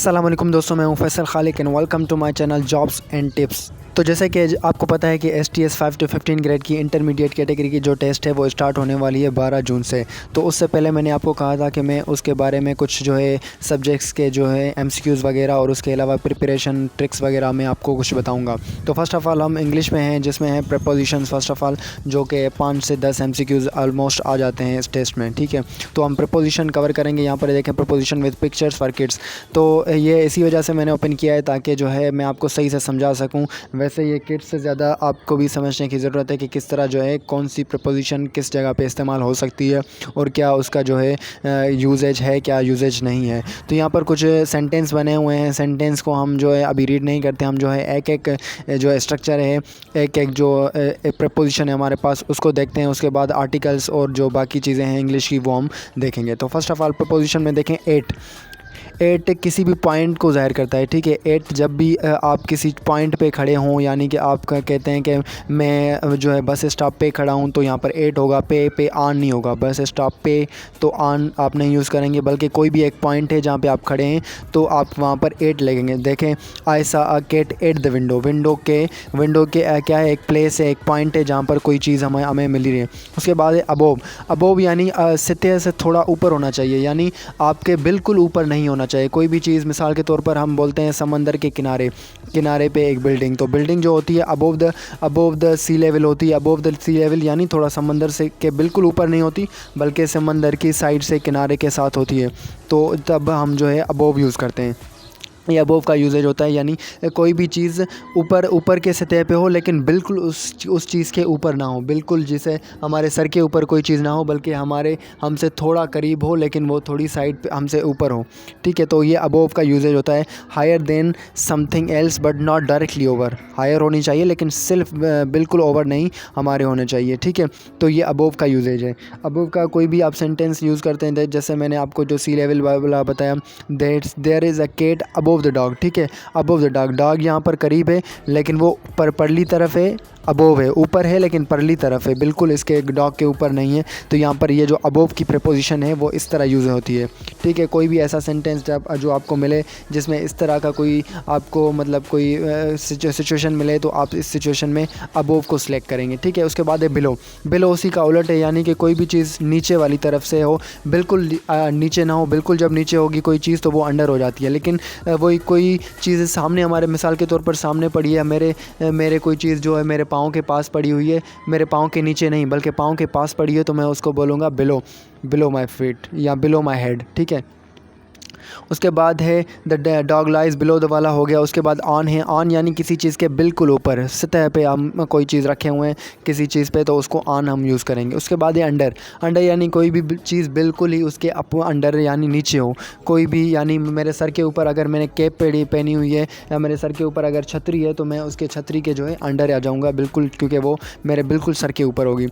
अस्सलाम वालेकुम दोस्तों, मैं हूं Faisal Khaliq and welcome to my channel jobs and tips. तो जैसे कि आपको पता है कि STS 5 to 15 ग्रेड की इंटरमीडिएट कैटेगरी की जो टेस्ट है वो स्टार्ट होने वाली है 12 जून से। तो उससे पहले मैंने आपको कहा था कि मैं उसके बारे में कुछ जो है सब्जेक्ट्स के जो है MCQs वगैरह और उसके अलावा प्रिपरेशन ट्रिक्स वगैरह मैं आपको कुछ बताऊँगा। तो फ़र्स्ट ऑफ़ ऑल हम इंग्लिश में हैं, जिसमें है प्रीपोजिशंस फ़र्स्ट ऑफ़ ऑल, जो कि 5 से 10 MCQs ऑलमोस्ट आ जाते हैं इस टेस्ट में। ठीक है, तो हम प्रीपोजिशन कवर करेंगे। यहाँ पर देखें, preposition with pictures for kids. तो ये इसी वजह से मैंने ओपन किया है ताकि जो है मैं आपको सही से समझा सकूं। वैसे ये किड्स से ज़्यादा आपको भी समझने की ज़रूरत है कि किस तरह जो है कौन सी प्रीपोजिशन किस जगह पे इस्तेमाल हो सकती है और क्या उसका जो है यूजेज है, क्या यूजेज नहीं है। तो यहाँ पर कुछ सेंटेंस बने हुए हैं। सेंटेंस को हम जो है अभी रीड नहीं करते, हम जो है एक एक जो स्ट्रक्चर है, एक एक जो प्रीपोजिशन है हमारे पास, उसको देखते हैं। उसके बाद आर्टिकल्स और जो बाकी चीज़ें हैं इंग्लिश की वो हम देखेंगे। तो फर्स्ट ऑफ़ ऑल प्रीपोजिशन में देखें एट किसी भी पॉइंट को ज़ाहिर करता है। ठीक है, एट जब भी आप किसी पॉइंट पे खड़े हों, यानी कि आप कहते हैं कि मैं जो है बस स्टॉप पे खड़ा हूँ, तो यहाँ पर एट होगा। पे ऑन नहीं होगा। बस स्टॉप पे तो ऑन आप नहीं यूज़ करेंगे, बल्कि कोई भी एक पॉइंट है जहाँ पे आप खड़े हैं तो आप वहाँ पर एट लगेंगे। देखें, I saw a cat at the window. Window के क्या है, एक प्लेस है, एक पॉइंट है जहाँ पर कोई चीज़ हमें मिल रही है। उसके बाद है अबोव। अबोव यानी सतह से थोड़ा ऊपर होना चाहिए, यानी आपके बिल्कुल ऊपर नहीं होना चाहिए कोई भी चीज़। मिसाल के तौर पर हम बोलते हैं समंदर के किनारे पे एक बिल्डिंग, तो बिल्डिंग जो होती है अबोव द सी लेवल होती है। अबोव द सी लेवल यानी थोड़ा समंदर से के बिल्कुल ऊपर नहीं होती, बल्कि समंदर की साइड से किनारे के साथ होती है। तो तब हम जो है अबोव यूज़ करते हैं। ये अबोव का यूजेज होता है, यानी कोई भी चीज़ ऊपर के सतह पे हो, लेकिन बिल्कुल उस चीज़ के ऊपर ना हो। बिल्कुल जैसे हमारे सर के ऊपर कोई चीज़ ना हो, बल्कि हमसे थोड़ा करीब हो, लेकिन वो थोड़ी साइड पे हमसे ऊपर हो। ठीक है, तो ये अबोव का यूजेज होता है। Higher than something else but not directly over. Higher होनी चाहिए लेकिन सिर्फ बिल्कुल ओवर नहीं हमारे होने चाहिए। ठीक है, तो ये अबोव का यूजेज है। अबोव का कोई भी आप सेंटेंस यूज़ करते हैं, जैसे मैंने आपको जो सी लेवल वाला बताया, there is a cat above the dog. ठीक है, अबोव द डॉग। डॉग यहाँ पर करीब है, लेकिन वो परली तरफ है। अबोव है, ऊपर है लेकिन परली तरफ है, बिल्कुल इसके डॉग के ऊपर नहीं है। तो यहाँ पर ये जो अबोव की प्रीपोजिशन है वो इस तरह यूज़ होती है। ठीक है, कोई भी ऐसा सेंटेंस जो आपको मिले जिसमें इस तरह का कोई आपको मतलब कोई सिचुएशन मिले, तो आप इस सिचुएशन में अबोव को सिलेक्ट करेंगे। ठीक है, उसके बाद है बिलो। बिलो उसी का उलट है, यानी कि कोई भी चीज़ नीचे वाली तरफ से हो, बिल्कुल नीचे ना हो। बिल्कुल जब नीचे होगी कोई चीज़ तो वो अंडर हो जाती है, लेकिन वही कोई चीज़ सामने हमारे, मिसाल के तौर पर सामने पड़ी है, मेरे कोई चीज़ जो है मेरे पाँव के पास पड़ी हुई है, मेरे पाँव के नीचे नहीं बल्कि पाँव के पास पड़ी है, तो मैं उसको बोलूँगा बिलो माई फीट या बिलो माई हेड। ठीक है, उसके बाद है the dog lies below the वाला हो गया। उसके बाद ऑन है। ऑन यानी किसी चीज़ के बिल्कुल ऊपर, सतह पे हम कोई चीज़ रखे हुए हैं किसी चीज़ पे, तो उसको ऑन हम यूज़ करेंगे। उसके बाद है अंडर। अंडर यानी कोई भी चीज़ बिल्कुल ही उसके अंडर यानी नीचे हो। कोई भी, यानी मेरे सर के ऊपर अगर मैंने कैप पहनी हुई है या मेरे सर के ऊपर अगर छतरी है, तो मैं उसके छतरी के जो है अंडर आ जाऊँगा बिल्कुल, क्योंकि वो मेरे बिल्कुल सर के ऊपर होगी।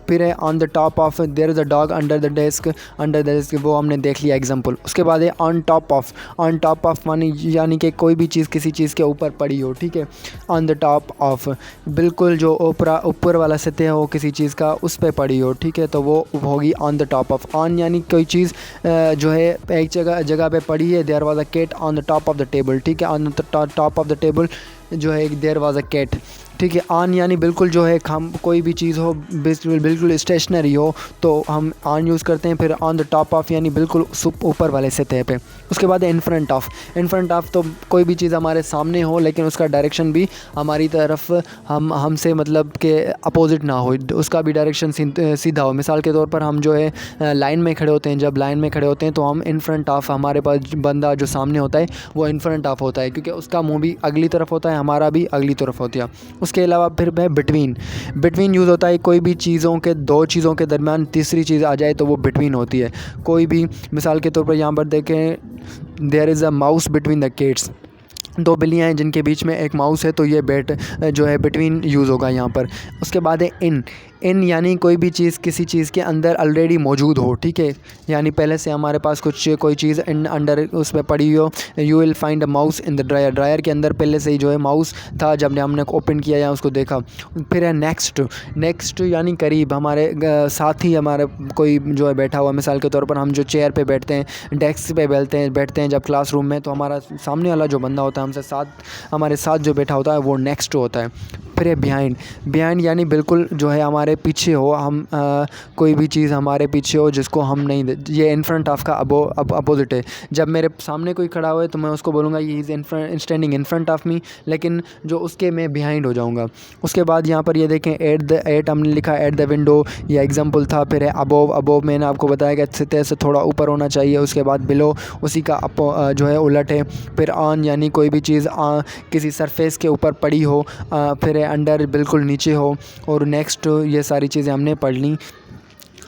फिर है on the top of. There is a dog under the desk, वो हमने देख लिया एग्जांपल। उसके बाद है on top of. On top of यानी कि कोई भी चीज़ किसी चीज़ के ऊपर पड़ी हो। ठीक है, ऑन द टॉप ऑफ बिल्कुल जो ऊपर वाला सतह हो किसी चीज़ का, उस पर पड़ी हो। ठीक है, तो वो होगी on the top of. On यानी कोई चीज़ जो है एक जगह पे पड़ी है। There was a cat on the top of the table. ठीक है, on the top of the table जो है देयर वाज अ कैट। ठीक है, ऑन यानी बिल्कुल जो है हम कोई भी चीज़ हो बिल्कुल स्टेशनरी हो, तो हम ऑन यूज़ करते हैं। फिर ऑन द टॉप ऑफ यानी बिल्कुल ऊपर वाले सतह पे। उसके बाद in front of. In front of तो कोई भी चीज़ हमारे सामने हो, लेकिन उसका डायरेक्शन भी हमारी तरफ हमसे मतलब के अपोजिट ना हो, उसका भी डायरेक्शन सीधा हो। मिसाल के तौर पर हम जो है लाइन में खड़े होते हैं, जब लाइन में खड़े होते हैं तो हम इन फ्रंट ऑफ, हमारे पास बंदा जो सामने होता है वो इन फ्रंट ऑफ होता है, क्योंकि उसका मुँह भी अगली तरफ होता है, हमारा भी अगली तरफ होती है। उसके अलावा फिर है बिटवीन यूज़ होता है। कोई भी दो चीज़ों के दरमियान तीसरी चीज़ आ जाए तो वो बिटवीन होती है। कोई भी, मिसाल के तौर पर यहाँ पर देखें, there is a mouse between the cats. दो बिल्लियाँ हैं जिनके बीच में एक माउस है, तो ये जो है बिटवीन यूज़ होगा यहाँ पर। उसके बाद है इन यानी कोई भी चीज़ किसी चीज़ के अंदर ऑलरेडी मौजूद हो, ठीक है, यानी पहले से हमारे पास कुछ कोई चीज़ इन अंडर उसमें पड़ी हो। You will find a mouse in the dryer, dryer के अंदर पहले से ही जो है माउस था जब हमने ओपन किया या उसको देखा। फिर है नेक्स्ट, नेक्स्ट यानी करीब, हमारे साथ ही हमारे कोई जो है बैठा हुआ। मिसाल के तौर पर हम जो चेयर पे बैठते हैं, डेस्क पे बैठते हैं जब क्लासरूम में, तो हमारा सामने वाला जो बंदा होता है हमसे साथ, हमारे साथ जो बैठा होता है वो नेक्स्ट होता है। फिर है बिहाइंड, बिहाइंड यानी बिल्कुल जो है हमारे पीछे हो, हम कोई भी चीज़ हमारे पीछे हो जिसको हम नहीं ये इन फ्रंट ऑफ का अपोजिट है। जब मेरे सामने कोई खड़ा हुआ है तो मैं उसको बोलूँगा he is standing in front of me, लेकिन जो उसके मैं बिहाइंड हो जाऊँगा। उसके बाद यहाँ पर ये देखें एट हमने लिखा एट द विंडो, ये एग्जाम्पल था। फिर है अबोव, अबोव मैंने आपको बताया कि सतह से थोड़ा ऊपर होना चाहिए। उसके बाद बिलो, उसी का जो है उलट है। फिर ऑन यानी कोई भी चीज़ किसी सरफेस के ऊपर पड़ी हो। फिर है अंडर, बिल्कुल नीचे हो। और नेक्स्ट, ये सारी चीज़ें हमने पढ़ ली।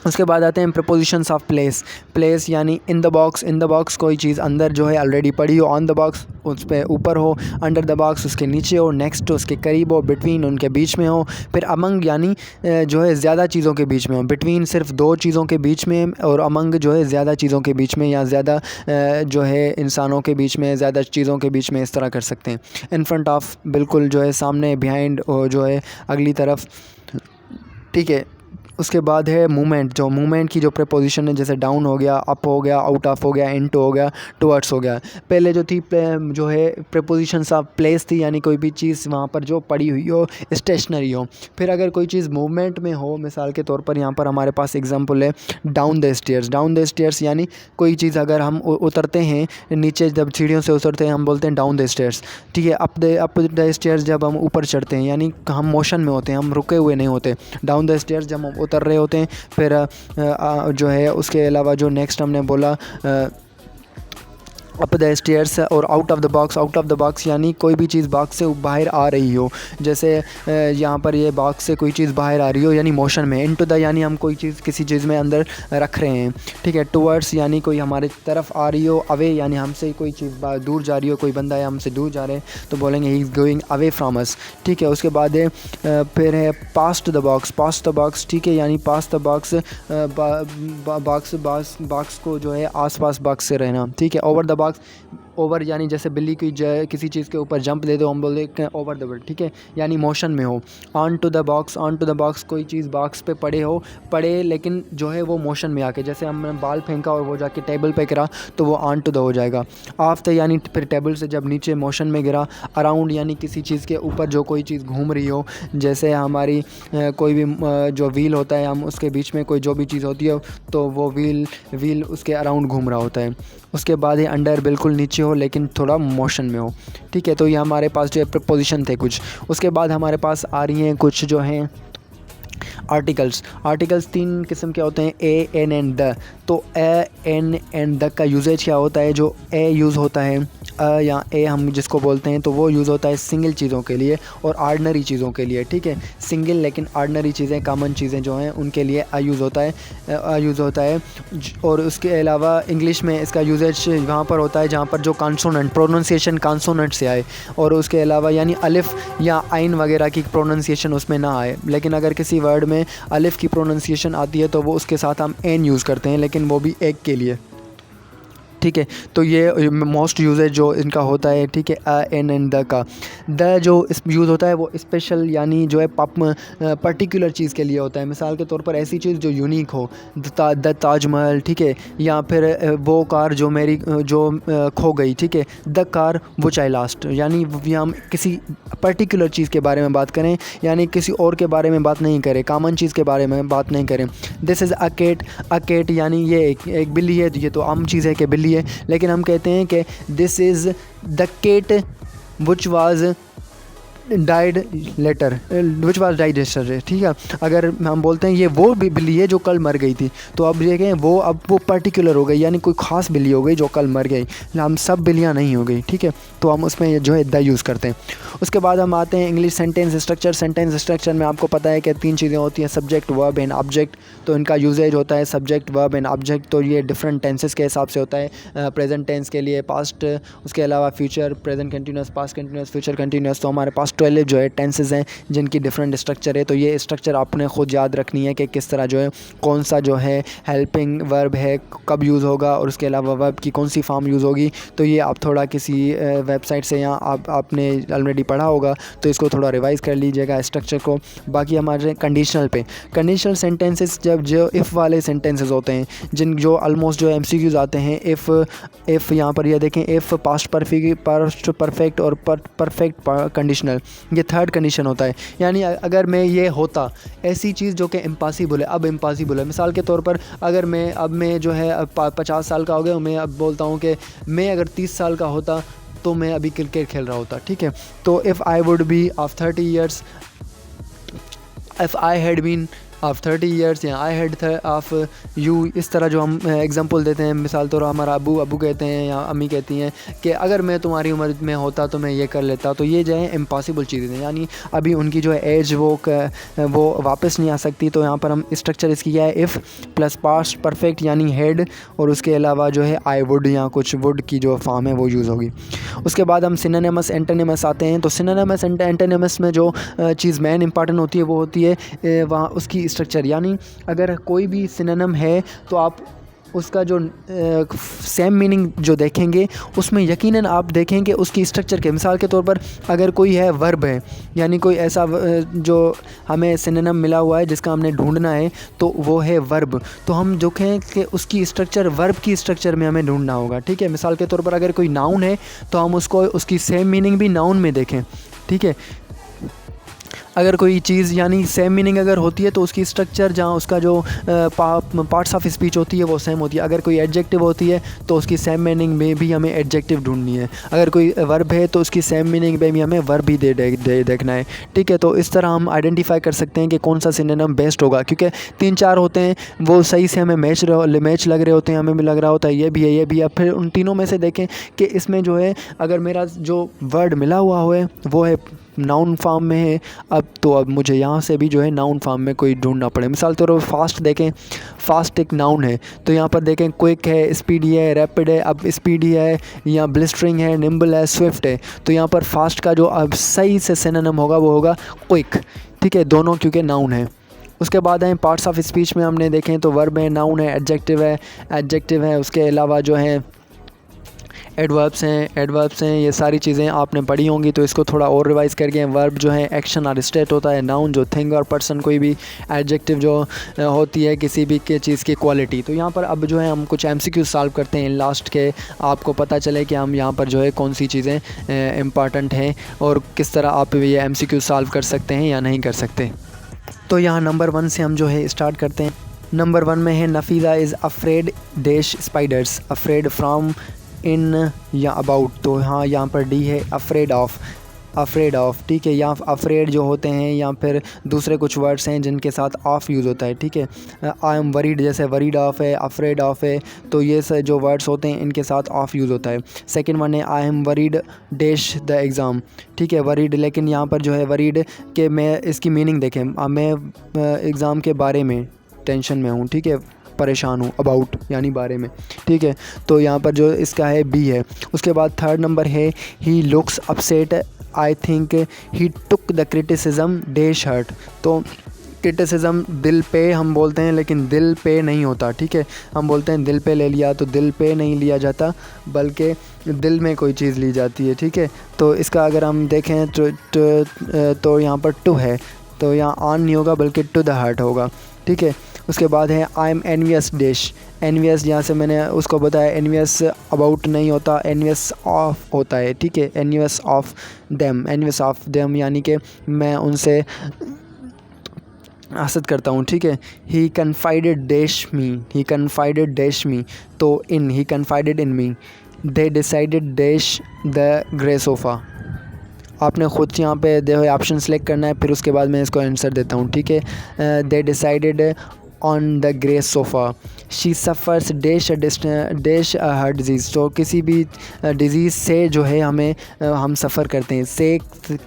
उसके बाद आते हैं प्रपोजिशंस ऑफ प्लेस, प्लेस यानी in the box, in the box कोई चीज़ अंदर जो है ऑलरेडी पड़ी हो। ऑन द बॉक्स उस पर ऊपर हो। अंडर द बॉक्स उसके नीचे हो। नेक्स्ट उसके करीब हो। बिटवीन उनके बीच में हो। फिर अमंग यानी जो है ज़्यादा चीज़ों के बीच में हो। बिटवीन सिर्फ दो चीज़ों के बीच में, और अमंग जो है ज़्यादा चीज़ों के बीच में, या ज़्यादा जो है इंसानों के बीच में, ज़्यादा चीज़ों के बीच में, इस तरह कर सकते हैं। इन फ्रंट ऑफ बिल्कुल जो है सामने, बिहाइंड जो है अगली तरफ, ठीक है। उसके बाद है मूवमेंट, जो मूवमेंट की जो प्रपोजिशन है, जैसे डाउन हो गया, अप हो गया, आउट ऑफ हो गया, इनटू हो गया, टुवर्ड्स हो गया। पहले जो थी जो है प्रपोजिशंस ऑफ प्लेस थी, यानी कोई भी चीज़ वहाँ पर जो पड़ी हुई हो, स्टेशनरी हो। फिर अगर कोई चीज़ मूवमेंट में हो, मिसाल के तौर पर यहाँ पर हमारे पास एग्जांपल है down the stairs. Down the stairs यानी कोई चीज़ अगर हम उतरते हैं नीचे, जब सीढ़ियों से उतरते हैं हम बोलते हैं डाउन द स्टेयर्स, ठीक है। अप द स्टेयर्स जब हम ऊपर चढ़ते हैं, यानी हम मोशन में होते हैं, हम रुके हुए नहीं होते। डाउन द स्टेयर्स जब हम उतर रहे होते हैं। फिर जो है उसके अलावा जो नेक्स्ट हमने बोला अप द स्टेयर्स और out of the box. Out of the box यानी कोई भी चीज़ बॉक्स से बाहर आ रही हो, जैसे यहाँ पर ये बॉक्स से कोई चीज़ बाहर आ रही हो यानी मोशन में। इनटू द यानी हम कोई चीज़ किसी चीज़ में अंदर रख रहे हैं, ठीक है। टुवर्ड्स यानी कोई हमारे तरफ आ रही हो। अवे यानी हमसे कोई चीज़ दूर जा रही हो, कोई बंदा है हमसे दूर जा रहे हैं तो बोलेंगे he is going away from us, ठीक है। उसके बाद है फिर है past the box, past the box, ठीक है, यानी पास द बॉक्स, बॉक्स को जो है आस पास बॉक्स से रहना, ठीक है। ओवर द बॉक्स, ओवर यानी जैसे बिल्ली की किसी चीज़ के ऊपर जंप दे दो, हम बोलते हैं ओवर द वर्ल्ड, ठीक है, यानी मोशन में हो। On to the box, on to the box कोई चीज़ बॉक्स पे पड़े लेकिन जो है वो मोशन में आके, जैसे हमने बाल फेंका और वो जाके टेबल पे गिरा तो वो ऑन टू द हो जाएगा। ऑफ द यानी फिर टेबल से जब नीचे मोशन में गिरा। अराउंड यानी किसी चीज़ के ऊपर जो कोई चीज़ घूम रही हो, जैसे हमारी कोई भी जो व्हील होता है, हम उसके बीच में कोई जो भी चीज़ होती है तो वो व्हील उसके अराउंड घूम रहा होता है। उसके बाद है अंडर, बिल्कुल नीचे हो लेकिन थोड़ा मोशन में हो, ठीक है। तो ये हमारे पास जो है प्रपोजिशन थे कुछ। उसके बाद हमारे पास आ रही हैं कुछ जो हैं आर्टिकल्स। आर्टिकल्स तीन किस्म के होते हैं, ए, एन एंड द। तो ए, एन एंड द का यूजेज क्या होता है? जो ए यूज़ होता है या ए हम जिसको बोलते हैं, तो वो यूज़ होता है सिंगल चीज़ों के लिए और आर्डनरी चीज़ों के लिए, ठीक है। सिंगल लेकिन आर्डनरी चीज़ें, कॉमन चीज़ें जो हैं उनके लिए आ यूज़ होता है। और उसके अलावा इंग्लिश में इसका यूजेज वहाँ पर होता है जहाँ पर जो कॉन्सोनेंट, प्रोनाउंसिएशन कॉन्सोनेंट से आए, और उसके अलावा यानी अलिफ या आइन वगैरह की प्रोनाउंसिएशन उसमें ना आए। लेकिन अगर किसी वर्ड में अलिफ की प्रोनाउंसिएशन आती है तो वो उसके साथ हम एन यूज़ करते हैं, लेकिन वो भी एक के लिए, ठीक है। तो ये मोस्ट यूजेज जो इनका होता है, ठीक है, एन एंड द का। द जो यूज़ होता है वो स्पेशल यानी जो है पर्टिकुलर चीज़ के लिए होता है। मिसाल के तौर पर ऐसी चीज़ जो यूनिक हो, द ताजमहल, ठीक है, या फिर वो कार जो मेरी खो गई, ठीक है, the car which I lost, यानी हम किसी पर्टिकुलर चीज़ के बारे में बात करें, यानी किसी और के बारे में बात नहीं करें, कॉमन चीज़ के बारे में बात नहीं करें। दिस इज़ अ कैट यानी ये एक बिल्ली है, ये तो आम चीज़ है कि बिल्ली है, लेकिन हम कहते हैं कि this is the cat which was died later, which was died yesterday, ठीक है। अगर हम बोलते हैं ये वो बिल्ली है जो कल मर गई थी, तो अब ये कहें अब वो पर्टिकुलर हो गई, यानी कोई ख़ास बिल्ली हो गई जो कल मर गई, हम सब बिल्लियाँ नहीं हो गई, ठीक है। तो हम उसमें जो है द यूज़ करते हैं। उसके बाद हम आते हैं English sentence structure. Sentence structure में आपको पता है कि तीन चीज़ें होती हैं, सब्जेक्ट, वर्ब एंड ऑब्जेक्ट। तो इनका यूजेज होता है सब्जेक्ट, वर्ब एंड ऑब्जेक्ट। तो ये डिफरेंट टेंसेस के हिसाब से होता है। प्रेजेंट टेंस के लिए पास्ट, उसके अलावा future, present continuous, past continuous, future continuous. तो हमारे पास 12 जो है टेंसेस हैं जिनकी डिफरेंट स्ट्रक्चर है। तो ये स्ट्रक्चर आपने ख़ुद याद रखनी है कि किस तरह जो है कौन सा जो है हेल्पिंग वर्ब है कब यूज़ होगा, और उसके अलावा वर्ब की कौन सी फॉर्म यूज़ होगी। तो ये आप थोड़ा किसी वेबसाइट से या आपने ऑलरेडी पढ़ा होगा, तो इसको थोड़ा रिवाइज़ कर लीजिएगा स्ट्रक्चर को। बाकी हमारे कंडीशनल सेंटेंसेस, जब जो इफ़ वाले सेंटेंसेस होते हैं जो ऑलमोस्ट जो MCQs आते हैं, इफ़ यहाँ पर यह देखें, इफ़ पास्ट परफेक्ट और परफेक्ट कंडीशनल, ये थर्ड कंडीशन होता है। यानी अगर मैं ये होता ऐसी चीज़ जो कि इम्पॉसिबल है, अब इम्पॉसिबल है। मिसाल के तौर पर अगर मैं जो है 50 साल का हो गया, मैं अब बोलता हूँ कि मैं अगर 30 साल का होता तो मैं अभी क्रिकेट खेल रहा होता, ठीक है। तो if I would be of 30 years, if I had been of 30 years, या आई हैड ऑफ यू, इस तरह जो हम एग्जांपल देते हैं। मिसाल तौर हमारा अबू कहते हैं या अम्मी कहती हैं कि अगर मैं तुम्हारी उम्र में होता तो मैं ये कर लेता। तो ये जो है इम्पॉसिबल चीज़ें हैं, यानी अभी उनकी जो है एज वो वापस नहीं आ सकती। तो यहाँ पर हम स्ट्रक्चर इसकी क्या है, इफ़ प्लस पास्ट परफेक्ट यानी हैड, और उसके अलावा जो है आई वुड या कुछ वुड की जो फॉर्म है वो यूज़ होगी। उसके बाद हम सिनोनिमस एंटोनिमस आते हैं। तो सिनोनिमस एंटोनिमस में जो चीज़ मेन इंपॉर्टेंट होती है वो होती है वहाँ उसकी स्ट्रक्चर। यानी अगर कोई भी सिनोनिम है तो आप उसका जो सेम मीनिंग जो देखेंगे उसमें यकीनन आप देखेंगे उसकी स्ट्रक्चर के। मिसाल के तौर पर अगर कोई है वर्ब है, यानी कोई ऐसा जो हमें सिनोनिम मिला हुआ है जिसका हमने ढूंढना है, तो वो है वर्ब। तो हम जो कहें कि उसकी स्ट्रक्चर वर्ब की स्ट्रक्चर में हमें ढूंढना होगा, ठीक है। मिसाल के तौर पर अगर कोई नाउन है तो हम उसकी सेम मीनिंग भी नाउन में देखें, ठीक है। अगर कोई चीज़ यानी सेम मीनिंग अगर होती है तो उसकी स्ट्रक्चर जहाँ उसका जो पार्ट्स ऑफ स्पीच होती है वो सेम होती है। अगर कोई एडजेक्टिव होती है तो उसकी सेम मीनिंग में भी हमें एडजेक्टिव ढूंढनी है। अगर कोई वर्ब है तो उसकी सेम मीनिंग में भी हमें वर्ब भी देखना है, ठीक है। तो इस तरह हम आइडेंटिफाई कर सकते हैं कि कौन सा सिनोनिम बेस्ट होगा, क्योंकि 3-4 होते हैं वो सही से हमें मैच लग रहे होते हैं, हमें भी लग रहा होता है ये भी है ये भी है। फिर उन तीनों में से देखें कि इसमें जो है अगर मेरा जो वर्ड मिला हुआ है वो है नाउन फॉर्म में है, अब मुझे यहाँ से भी जो है नाउन फॉर्म में कोई ढूंढना पड़े। मिसाल तौर पर फास्ट देखें, फास्ट एक नाउन है, तो यहाँ पर देखें क्विक है, स्पीडी है, रैपिड है। अब स्पीडी है या ब्लिस्टरिंग है, निम्बल है, स्विफ्ट है। तो यहाँ पर फास्ट का जो अब सही से सिनोनिम होगा वो होगा क्विक, ठीक है, दोनों क्योंकि नाउन है। उसके बाद हैं पार्ट्स ऑफ स्पीच में हमने देखें तो वर्ब है, नाउन है, एडजेक्टिव है, उसके अलावा जो है एडवर्ब्स हैं। ये सारी चीज़ें आपने पढ़ी होंगी, तो इसको थोड़ा और रिवाइज़ करके। वर्ब जो है एक्शन और स्टेट होता है, नाउन जो थिंग और पर्सन कोई भी, एडजेक्टिव जो होती है किसी भी चीज़ की क्वालिटी। तो यहाँ पर अब जो है हम कुछ MCQ सॉल्व करते हैं लास्ट के, आपको पता चले कि हम यहाँ पर जो है कौन सी चीज़ें इम्पॉर्टेंट हैं और किस तरह आप ये MCQ सॉल्व कर सकते हैं या नहीं कर सकते। तो यहाँ नंबर 1 से हम जो है स्टार्ट करते हैं। नंबर 1 में है Nafeeza is afraid dash spiders, afraid from, in या अबाउट। तो हाँ यहाँ पर डी है अफ्रेड ऑफ, ठीक है। यहाँ अफ्रेड जो होते हैं या फिर दूसरे कुछ वर्ड्स हैं जिनके साथ ऑफ यूज़ होता है, ठीक है। आई एम वरीड, जैसे वरीड ऑफ है, अफ्रेड ऑफ है, तो ये जो वर्ड्स होते हैं इनके साथ ऑफ यूज़ होता है। सेकंड वन है I am worried dash the exam, ठीक है, वरीड। लेकिन यहाँ पर जो है वरीड के मैं इसकी मीनिंग देखें, मैं एग्ज़ाम के बारे में टेंशन में हूँ, ठीक है, परेशान हूँ, अबाउट यानी बारे में, ठीक है। तो यहाँ पर जो इसका है बी है। उसके बाद थर्ड नंबर है he looks upset, I think he took the criticism dash hurt. तो क्रिटिसिज्म दिल पे हम बोलते हैं, लेकिन दिल पे नहीं होता, ठीक है। हम बोलते हैं दिल पे ले लिया, तो दिल पे नहीं लिया जाता बल्कि दिल में कोई चीज़ ली जाती है, ठीक है। तो इसका अगर हम देखें तो यहाँ पर टू है, तो यहाँ ऑन नहीं होगा बल्कि टू द हार्ट होगा, ठीक है। उसके बाद है I am envious dash, envious यहाँ से मैंने उसको बताया, एनवियस अबाउट नहीं होता, एनवियस ऑफ होता है, ठीक है। एनवियस ऑफ देम यानी कि मैं उनसे हसद करता हूँ, ठीक है। ही कन्फाइडेड डैश मी, तो he confided in me, they decided dash the grey sofa. आपने ख़ुद यहाँ पे देखो ऑप्शन सेलेक्ट करना है, फिर उसके बाद मैं इसको आंसर देता हूँ, ठीक है। They decided on the grey sofa, she suffers dash her disease. तो किसी भी डिज़ीज़ से जो है हम सफ़र करते हैं। से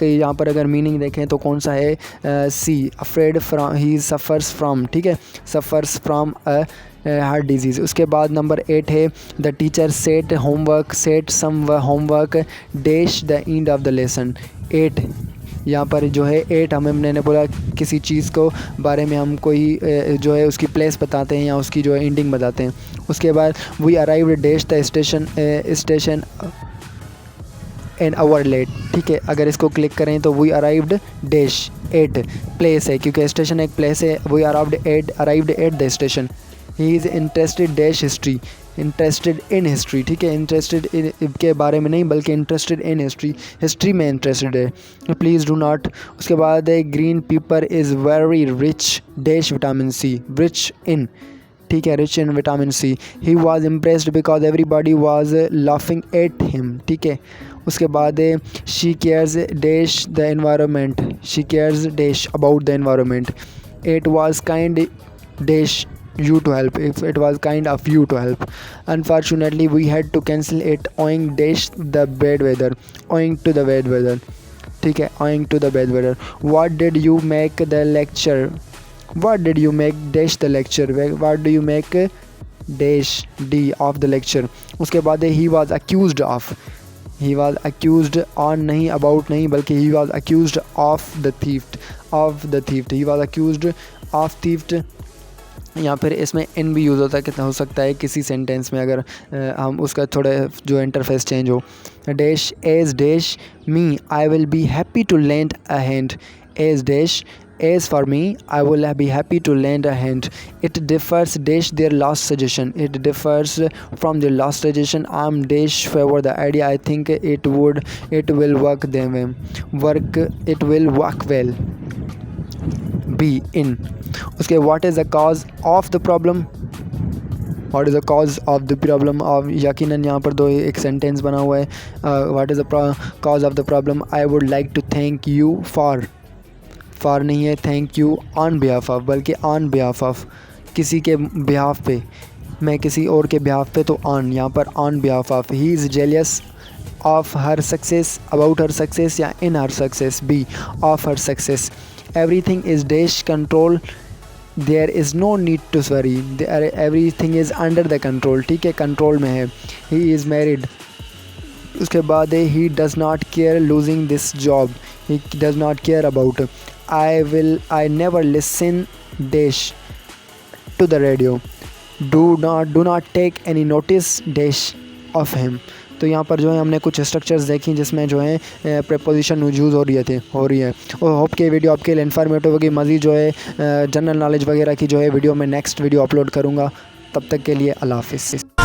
यहाँ पर अगर मीनिंग देखें तो कौन सा है, C, afraid from, he suffers from, ठीक है, सफ़र्स फ्राम हर डिज़ीज़। उसके बाद नंबर 8 है the teacher set some homework dash the end of the lesson. 8 यहाँ पर जो है 8 मैंने बोला किसी चीज़ को बारे में हम कोई जो है उसकी प्लेस बताते हैं या उसकी जो है एंडिंग बताते हैं। उसके बाद we arrived dash the station an hour late. ठीक है, अगर इसको क्लिक करें तो वी अराइव्ड डैश 8 प्लेस है, क्योंकि स्टेशन एक प्लेस है। We arrived at the station. He is interested dash history, interested in history. ठीक है, इंटरेस्टेड इन के बारे में नहीं बल्कि इंटरेस्टेड इन हिस्ट्री, हिस्ट्री में इंटरेस्टेड है। Please do not. उसके बाद है green paper is very rich dash vitamin C, rich in. ठीक है, rich in vitamin C. He was impressed because everybody was laughing at him. ठीक है, उसके बाद she cares dash the environment, she cares dash about the environment. It was kind dash you to help, if it was kind of you to help. Unfortunately we had to cancel it owing dash the bad weather, owing to the bad weather. ठीक है, owing to the bad weather. What did you make the lecture, what did you make dash the lecture, what do you make dash d of the lecture. उसके बाद he was accused of, he was accused on नहीं about नहीं बल्कि he was accused of the theft, of the theft, he was accused of theft। या फिर इसमें इन भी use होता है, कितना हो सकता है किसी सेंटेंस में अगर हम उसका थोड़ा जो इंटरफेस चेंज हो। Dash as dash me I will be happy to lend a hand, as dash as for me I will be happy to lend a hand. It differs dash their last suggestion, it differs from their last suggestion. I am dash favour the idea, I think it will work them, work it will work well. Be in. उसके what is the cause of the problem, what is the cause of the problem. और यकीनन यहाँ पर दो एक sentence बना हुआ है। What is the cause of the problem. I would like to thank you for, for नहीं है thank you on behalf of, बल्कि ऑन बिहाफ ऑफ, किसी के बिहाफ पे, मैं किसी और के बिहाफ पे तो ऑन, यहाँ पर on behalf of. He is jealous of her success, about her success या in her success. B of her success. Everything is dash control, there is no need to worry, everything is under the control। ठीक है, control में है। he is married। उसके बाद है he does not care losing this job, he does not care about। I never listen dash to the radio, do not take any notice dash of him। तो यहाँ पर जो है हमने कुछ स्ट्रक्चर्स देखी जिसमें जो है प्रीपोजिशन यूज़ हो रही है। और होप के वीडियो आपके लिए इन्फॉर्मेटिव होगी। मज़ीद जो है जनरल नॉलेज वगैरह की जो है वीडियो में नेक्स्ट वीडियो अपलोड करूँगा। तब तक के लिए अल्लाह हाफ़िज़।